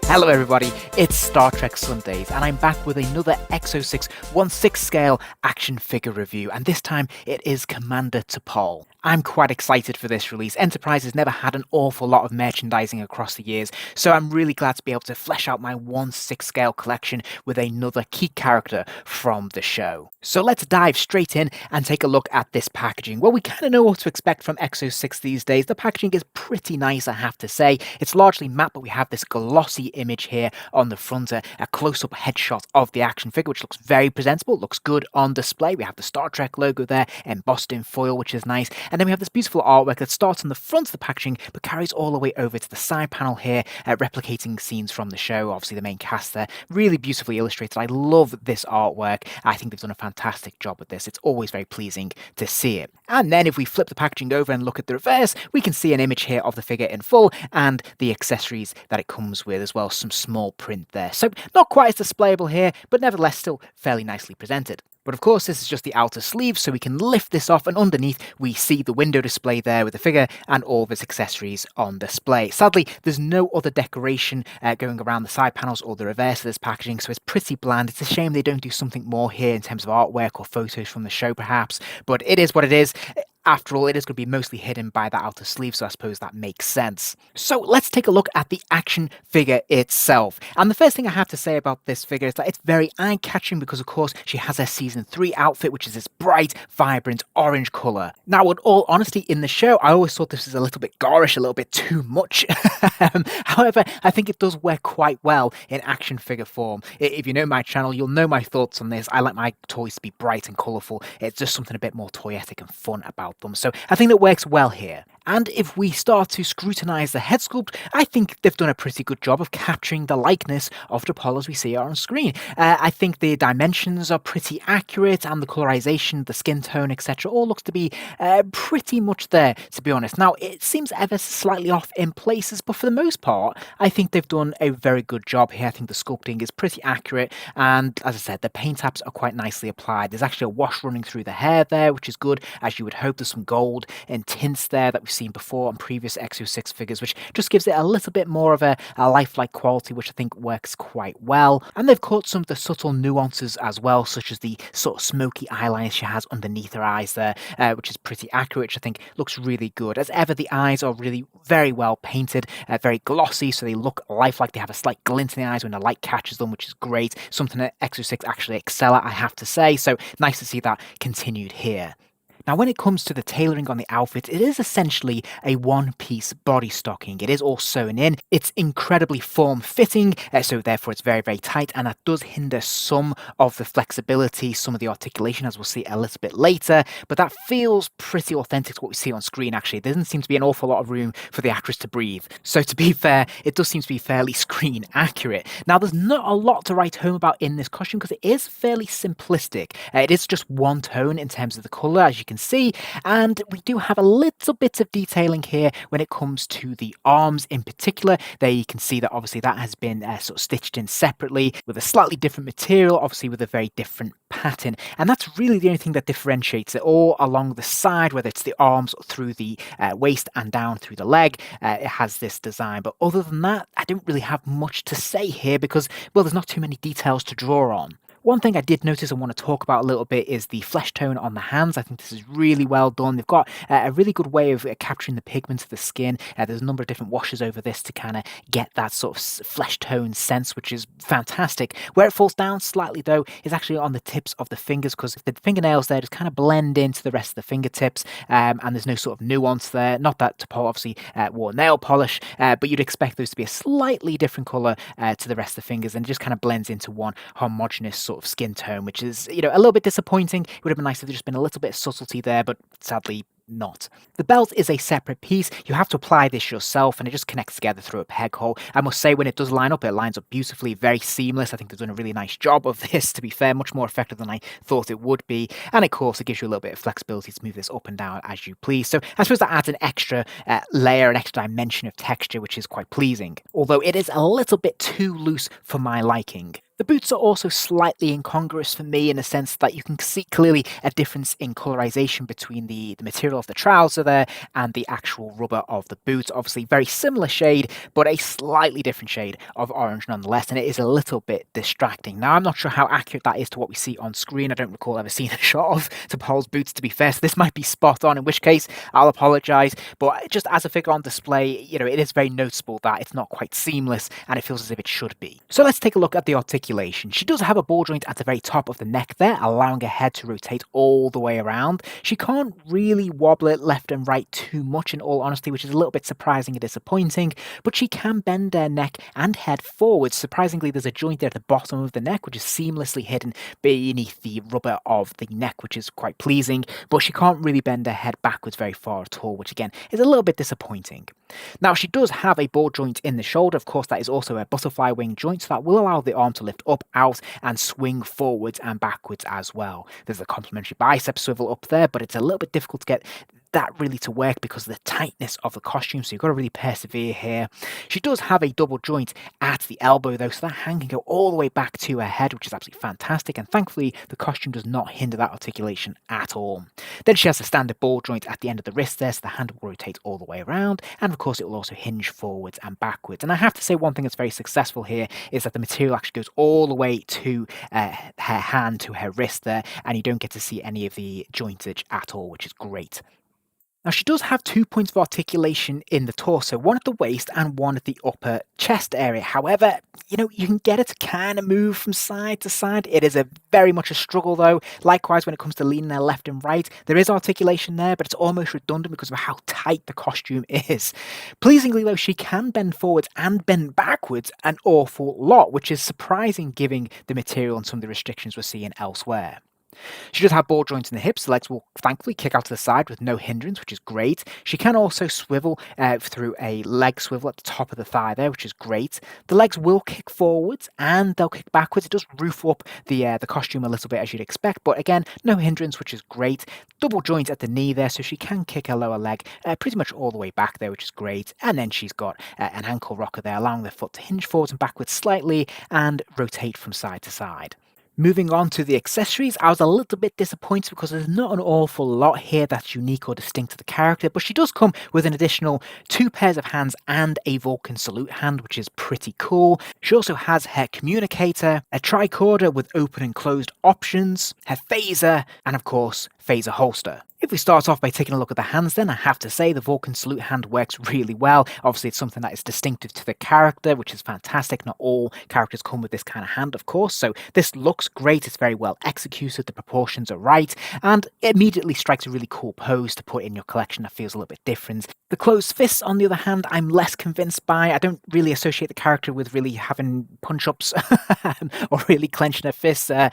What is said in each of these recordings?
Hello everybody, it's Star Trek Sundays and I'm back with another Exo-6 1/6 scale action figure review, and this time it is Commander T'Pol. I'm quite excited for this release. Enterprise has never had an awful lot of merchandising across the years, so I'm really glad to be able to flesh out my 1/6 scale collection with another key character from the show. So let's dive straight in and take a look at this packaging. Well, we kind of know what to expect from Exo-6 these days. The packaging is pretty nice, I have to say. It's largely matte, but we have this glossy image here on the front, a close-up headshot of the action figure, which looks very presentable, looks good on display. We have the Star Trek logo there embossed in foil, which is nice. And then we have this beautiful artwork that starts on the front of the packaging but carries all the way over to the side panel here, replicating scenes from the show. Obviously, the main cast there, really beautifully illustrated. I love this artwork. I think they've done a fantastic job with this. It's always very pleasing to see it. And then if we flip the packaging over and look at the reverse, we can see an image here of the figure in full and the accessories that it comes with as well, some small print there. So not quite as displayable here, but nevertheless still fairly nicely presented. But of course, this is just the outer sleeve, so we can lift this off, and underneath we see the window display there with the figure and all of its accessories on display. Sadly, there's no other decoration going around the side panels or the reverse of this packaging, so it's pretty bland. It's a shame they don't do something more here in terms of artwork or photos from the show perhaps, but it is what it is. After all, it is going to be mostly hidden by that outer sleeve, so I suppose that makes sense. So let's take a look at the action figure itself. And the first thing I have to say about this figure is that it's very eye-catching because, of course, she has her Season 3 outfit, which is this bright, vibrant orange colour. Now, in all honesty, in the show, I always thought this was a little bit garish, a little bit too much. However, I think it does work quite well in action figure form. If you know my channel, you'll know my thoughts on this. I like my toys to be bright and colourful. It's just something a bit more toyetic and fun about them. So I think that works well here. And if we start to scrutinise the head sculpt, I think they've done a pretty good job of capturing the likeness of T'Pol as we see her on screen. I think the dimensions are pretty accurate, and the colorization, the skin tone, etc. all looks to be pretty much there, to be honest. Now, it seems ever slightly off in places, but for the most part, I think they've done a very good job here. I think the sculpting is pretty accurate, and as I said, the paint apps are quite nicely applied. There's actually a wash running through the hair there, which is good, as you would hope. There's some gold and tints there that we've seen before on previous Exo-6 figures, which just gives it a little bit more of a lifelike quality, which I think works quite well. And they've caught some of the subtle nuances as well, such as the sort of smoky eyeliner she has underneath her eyes there, which is pretty accurate, which I think looks really good. As ever, the eyes are really very well painted, very glossy, so they look lifelike. They have a slight glint in the eyes when the light catches them, which is great. Something that Exo-6 actually excel at, I have to say, so nice to see that continued here. Now, when it comes to the tailoring on the outfit, it is essentially a one-piece body stocking. It is all sewn in. It's incredibly form-fitting, so therefore it's very, very tight, and that does hinder some of the flexibility, some of the articulation, as we'll see a little bit later, but that feels pretty authentic to what we see on screen, actually. There doesn't seem to be an awful lot of room for the actress to breathe. So to be fair, it does seem to be fairly screen accurate. Now, there's not a lot to write home about in this costume because it is fairly simplistic. It is just one tone in terms of the colour, as you can see, and we do have a little bit of detailing here when it comes to the arms in particular. There you can see that obviously that has been sort of stitched in separately with a slightly different material, obviously with a very different pattern, and that's really the only thing that differentiates it. All along the side, whether it's the arms through the waist and down through the leg, it has this design, but other than that, I don't really have much to say here because, well, there's not too many details to draw on. One thing I did notice and want to talk about a little bit is the flesh tone on the hands. I think this is really well done. They've got a really good way of capturing the pigment of the skin. There's a number of different washes over this to kind of get that sort of flesh tone sense, which is fantastic. Where it falls down slightly, though, is actually on the tips of the fingers, because the fingernails there just kind of blend into the rest of the fingertips, and there's no sort of nuance there. Not that T'Pol obviously wore nail polish, but you'd expect those to be a slightly different colour to the rest of the fingers, and it just kind of blends into one homogeneous sort of skin tone, which is, a little bit disappointing. It would have been nice if there'd just been a little bit of subtlety there, but sadly not. The belt is a separate piece. You have to apply this yourself, and it just connects together through a peg hole. I must say, when it does line up, it lines up beautifully, very seamless. I think they've done a really nice job of this, to be fair, much more effective than I thought it would be. And of course, it gives you a little bit of flexibility to move this up and down as you please. So I suppose that adds an extra layer, an extra dimension of texture, which is quite pleasing. Although it is a little bit too loose for my liking. The boots are also slightly incongruous for me in a sense that you can see clearly a difference in colorization between the material of the trouser there and the actual rubber of the boot. Obviously, very similar shade, but a slightly different shade of orange nonetheless, and it is a little bit distracting. Now, I'm not sure how accurate that is to what we see on screen. I don't recall ever seeing a shot of T'Pol's boots, to be fair, so this might be spot on, in which case I'll apologize. But just as a figure on display, it is very noticeable that it's not quite seamless, and it feels as if it should be. So let's take a look at the articulation. She does have a ball joint at the very top of the neck there, allowing her head to rotate all the way around. She can't really wobble it left and right too much, in all honesty, which is a little bit surprising and disappointing, but she can bend her neck and head forwards. Surprisingly, there's a joint there at the bottom of the neck, which is seamlessly hidden beneath the rubber of the neck, which is quite pleasing, but she can't really bend her head backwards very far at all, which again is a little bit disappointing. Now, she does have a ball joint in the shoulder. Of course, that is also a butterfly wing joint, so that will allow the arm to lift up, out, and swing forwards and backwards as well. There's a complementary bicep swivel up there, but it's a little bit difficult to get that really to work because of the tightness of the costume, so you've got to really persevere here. She does have a double joint at the elbow though, so that hand can go all the way back to her head, which is absolutely fantastic, and thankfully the costume does not hinder that articulation at all. Then she has a standard ball joint at the end of the wrist there, so the hand will rotate all the way around, and of course it will also hinge forwards and backwards. And I have to say, one thing that's very successful here is that the material actually goes all the way to her hand, to her wrist there, and you don't get to see any of the jointage at all, which is great. Now, she does have 2 points of articulation in the torso, one at the waist and one at the upper chest area. However, you can get it to kind of move from side to side. It is very much a struggle, though. Likewise, when it comes to leaning her left and right, there is articulation there, but it's almost redundant because of how tight the costume is. Pleasingly, though, she can bend forwards and bend backwards an awful lot, which is surprising given the material and some of the restrictions we're seeing elsewhere. She does have ball joints in the hips. The legs will thankfully kick out to the side with no hindrance, which is great. She can also swivel through a leg swivel at the top of the thigh there, which is great. The legs will kick forwards and they'll kick backwards. It does roof up the costume a little bit, as you'd expect, but again, no hindrance, which is great. Double joint at the knee there, so she can kick her lower leg pretty much all the way back there, which is great. And then she's got an ankle rocker there, allowing the foot to hinge forwards and backwards slightly and rotate from side to side. Moving on to the accessories, I was a little bit disappointed because there's not an awful lot here that's unique or distinct to the character, but she does come with an additional 2 pairs of hands and a Vulcan salute hand, which is pretty cool. She also has her communicator, a tricorder with open and closed options, her phaser, and of course, phaser holster. If we start off by taking a look at the hands, then I have to say the Vulcan salute hand works really well. Obviously, it's something that is distinctive to the character, which is fantastic. Not all characters come with this kind of hand, of course, so this looks great. It's very well executed, the proportions are right, and it immediately strikes a really cool pose to put in your collection that feels a little bit different. The closed fists, on the other hand, I'm less convinced by. I don't really associate the character with really having punch-ups or really clenching her fists. I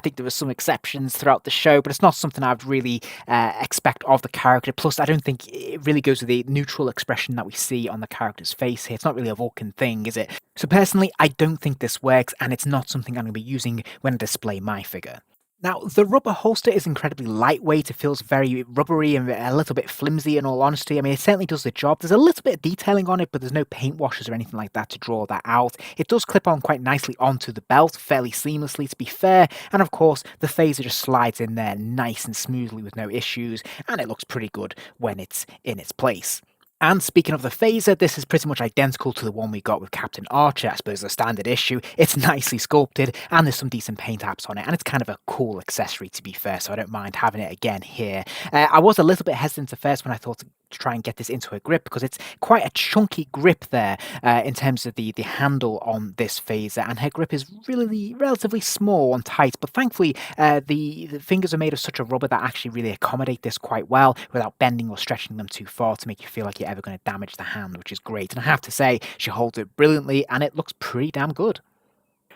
think there were some exceptions throughout the show, but it's not something I'd really expect of the character. Plus, I don't think it really goes with the neutral expression that we see on the character's face here. It's not really a Vulcan thing, is it? So personally, I don't think this works, and it's not something I'm going to be using when I display my figure. Now, the rubber holster is incredibly lightweight. It feels very rubbery and a little bit flimsy, in all honesty. I mean, it certainly does the job. There's a little bit of detailing on it, but there's no paint washes or anything like that to draw that out. It does clip on quite nicely onto the belt, fairly seamlessly, to be fair. And of course, the phaser just slides in there nice and smoothly with no issues, and it looks pretty good when it's in its place. And speaking of the phaser, this is pretty much identical to the one we got with Captain Archer. I suppose a standard issue. It's nicely sculpted, and there's some decent paint apps on it, and it's kind of a cool accessory, to be fair, so I don't mind having it again here. I was a little bit hesitant at first when I thought to try and get this into a grip, because it's quite a chunky grip there in terms of the handle on this phaser, and her grip is really relatively small and tight, but thankfully the fingers are made of such a rubber that actually really accommodate this quite well without bending or stretching them too far to make you feel like you're ever going to damage the hand, which is great. And I have to say, she holds it brilliantly, and it looks pretty damn good.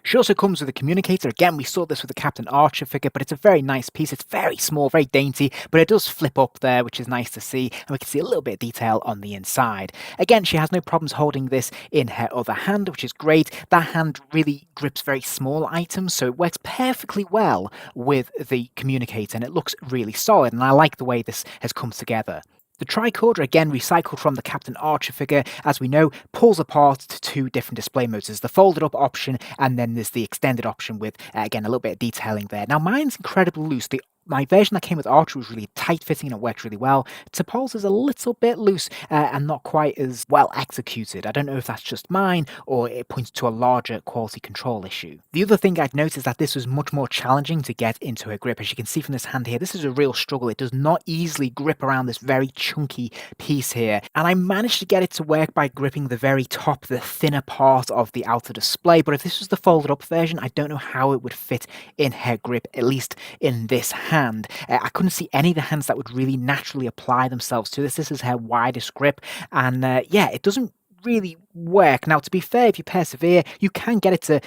She also comes with a communicator. Again, we saw this with the Captain Archer figure, but it's a very nice piece. It's very small, very dainty, but it does flip up there, which is nice to see, and we can see a little bit of detail on the inside. Again, she has no problems holding this in her other hand, which is great. That hand really grips very small items, so it works perfectly well with the communicator, and it looks really solid, and I like the way this has come together. The tricorder, again recycled from the Captain Archer figure, as we know, pulls apart to two different display modes. There's the folded up option, and then there's the extended option with, again, a little bit of detailing there. Now, mine's incredibly loose. My version that came with Archer was really tight fitting and it worked really well. T'Pol's is a little bit loose and not quite as well executed. I don't know if that's just mine or it points to a larger quality control issue. The other thing I'd noticed is that this was much more challenging to get into her grip. As you can see from this hand here, this is a real struggle. It does not easily grip around this very chunky piece here. And I managed to get it to work by gripping the very top, the thinner part of the outer display. But if this was the folded up version, I don't know how it would fit in her grip, at least in this hand. I couldn't see any of the hands that would really naturally apply themselves to this. This is her widest grip, and yeah, it doesn't really work. Now, to be fair, if you persevere, you can get it to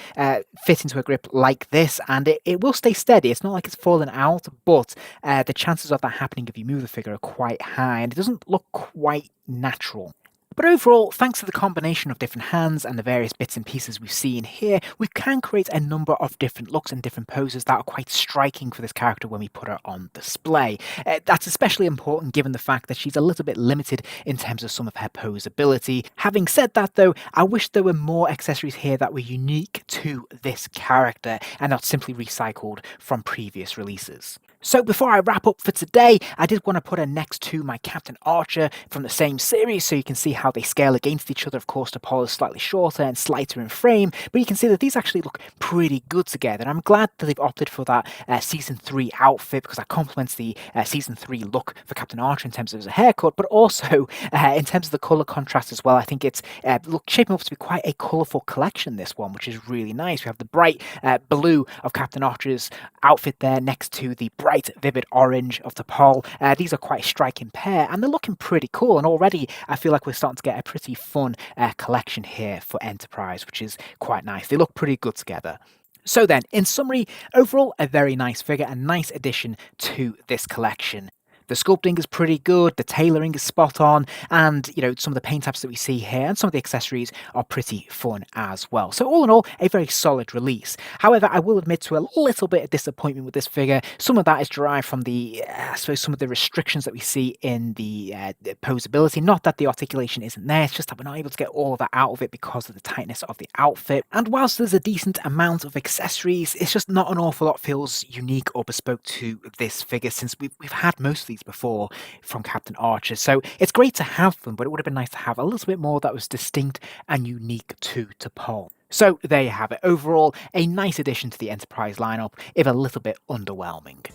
fit into a grip like this, and it will stay steady. It's not like it's falling out, but the chances of that happening if you move the figure are quite high, and it doesn't look quite natural. But overall, thanks to the combination of different hands and the various bits and pieces we've seen here, we can create a number of different looks and different poses that are quite striking for this character when we put her on display. That's especially important given the fact that she's a little bit limited in terms of some of her posability. Having said that though, I wish there were more accessories here that were unique to this character and not simply recycled from previous releases. So before I wrap up for today, I did want to put her next to my Captain Archer from the same series so you can see how they scale against each other. Of course, T'Pol is slightly shorter and slighter in frame, but you can see that these actually look pretty good together. And I'm glad that they've opted for that Season 3 outfit because that complements the Season 3 look for Captain Archer in terms of his haircut, but also in terms of the colour contrast as well. I think it's shaping up to be quite a colourful collection, this one, which is really nice. We have the bright blue of Captain Archer's outfit there next to the bright vivid orange of T'Pol. These are quite a striking pair and they're looking pretty cool, and already I feel like we're starting to get a pretty fun collection here for Enterprise, which is quite nice. They look pretty good together. So then, in summary, overall a very nice figure, a nice addition to this collection. The sculpting is pretty good, the tailoring is spot on, and some of the paint apps that we see here and some of the accessories are pretty fun as well. So all in all, a very solid release. However, I will admit to a little bit of disappointment with this figure. Some of that is derived from some of the restrictions that we see in the posability. Not that the articulation isn't there, it's just that we're not able to get all of that out of it because of the tightness of the outfit. And whilst there's a decent amount of accessories, it's just not an awful lot feels unique or bespoke to this figure, since we've had most of these before from Captain Archer. So it's great to have them, but it would have been nice to have a little bit more that was distinct and unique to T'Pol. So there you have it. Overall, a nice addition to the Enterprise lineup, if a little bit underwhelming.